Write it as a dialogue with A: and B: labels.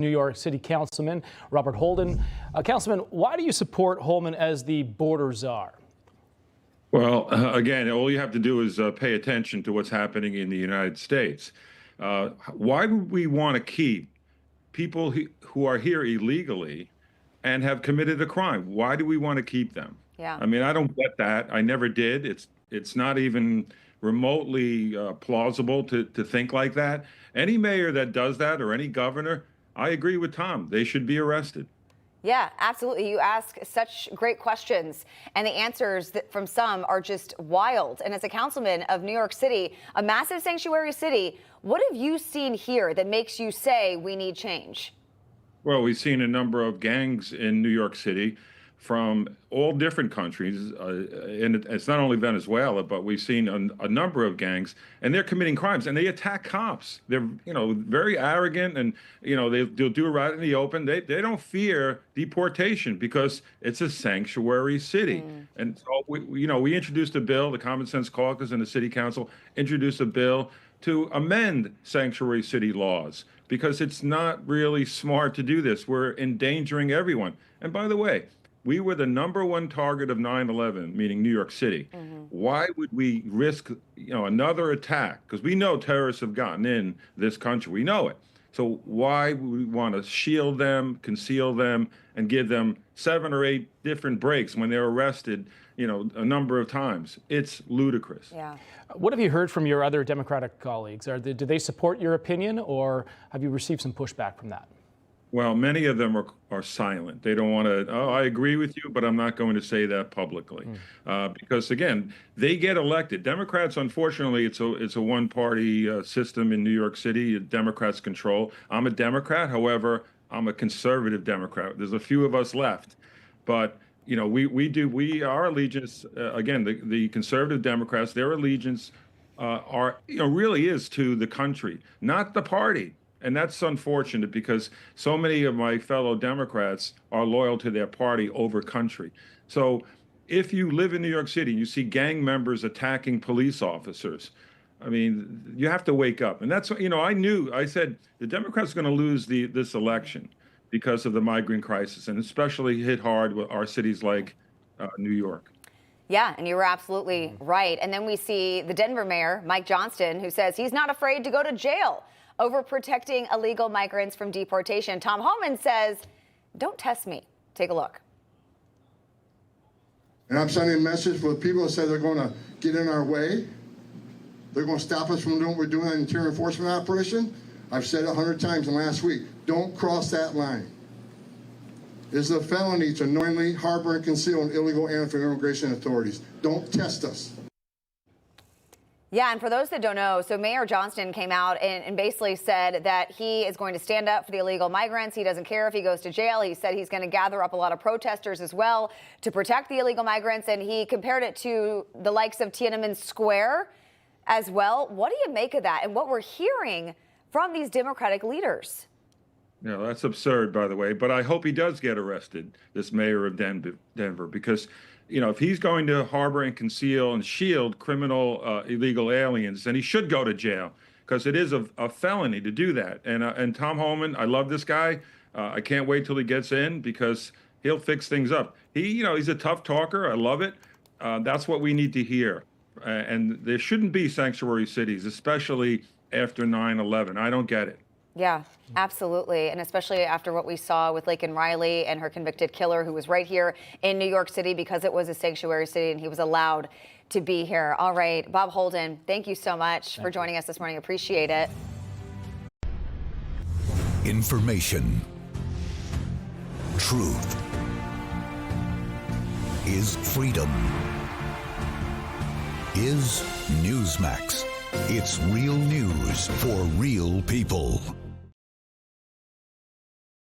A: New York City Councilman Robert Holden. Councilman, why do you support Homan as the border czar?
B: Well, again, all you have to do is pay attention to what's happening in the United States. Why would we want to keep people who are here illegally and have committed a crime? Why do we want to keep them?
C: Yeah.
B: I mean, I don't get that. I never did. It's not even remotely plausible to think like that. Any mayor that does that or any governor, I agree with Tom. They should be arrested.
C: Yeah, absolutely. You ask such great questions, and the answers from some are just wild. And as a councilman of New York City, a massive sanctuary city, what have you seen here that makes you say we need change?
B: Well, we've seen a number of gangs in New York City from all different countries, and it's not only Venezuela, but we've seen a number of gangs, and they're committing crimes, and they attack cops. They're, very arrogant, and they'll do it right in the open. They don't fear deportation because it's a sanctuary city. And so we introduced a bill. The Common Sense Caucus and the City Council introduced a bill to amend sanctuary city laws because it's not really smart to do this. We're endangering everyone. And by the way, we were the #1 target of 9/11, meaning New York City. Why would we risk, another attack? Because we know terrorists have gotten in this country. We know it. So why would we want to shield them, conceal them, and give them 7 or 8 different breaks when they're arrested, a number of times? It's ludicrous.
C: Yeah.
A: What have you heard from your other Democratic colleagues? Do they support your opinion, or have you received some pushback from that?
B: Well, many of them are silent. They don't want to, I agree with you, but I'm not going to say that publicly. Because, again, they get elected. Democrats, unfortunately, it's a one-party system in New York City. Democrats control. I'm a Democrat. However, I'm a conservative Democrat. There's a few of us left. But, our allegiance, again, the conservative Democrats, their allegiance really is to the country, not the party. And that's unfortunate because so many of my fellow Democrats are loyal to their party over country. So if you live in New York City and you see gang members attacking police officers, I mean, you have to wake up. And that's, I said the Democrats are going to lose this election because of the migrant crisis, and especially hit hard with our cities like New York.
C: Yeah, and you were absolutely right. And then we see the Denver mayor, Mike Johnston, who says he's not afraid to go to jail over protecting illegal migrants from deportation. Tom Homan says, don't test me. Take a look.
D: And I'm sending a message for the people that say they're going to get in our way. They're going to stop us from doing what we're doing in an interior enforcement operation. I've said it 100 times in the last week. Don't cross that line. It is a felony to knowingly harbor and conceal an illegal alien from immigration authorities. Don't test us.
C: Yeah, and for those that don't know, so Mayor Johnston came out and basically said that he is going to stand up for the illegal migrants. He doesn't care if he goes to jail. He said he's going to gather up a lot of protesters as well to protect the illegal migrants, and he compared it to the likes of Tiananmen Square as well. What do you make of that and what we're hearing from these Democratic leaders?
B: No, that's absurd, by the way, but I hope he does get arrested, this mayor of Denver, because if he's going to harbor and conceal and shield criminal illegal aliens, then he should go to jail because it is a felony to do that. And Tom Homan, I love this guy. I can't wait till he gets in because he'll fix things up. He's a tough talker. I love it. That's what we need to hear. And there shouldn't be sanctuary cities, especially after 9/11. I don't get it.
C: Yeah, absolutely. And especially after what we saw with Laken Riley and her convicted killer who was right here in New York City because it was a sanctuary city and he was allowed to be here. All right, Bob Holden, thank you so much for joining us this morning. Appreciate it.
E: Information. Truth is freedom. Is Newsmax. It's real news for real people.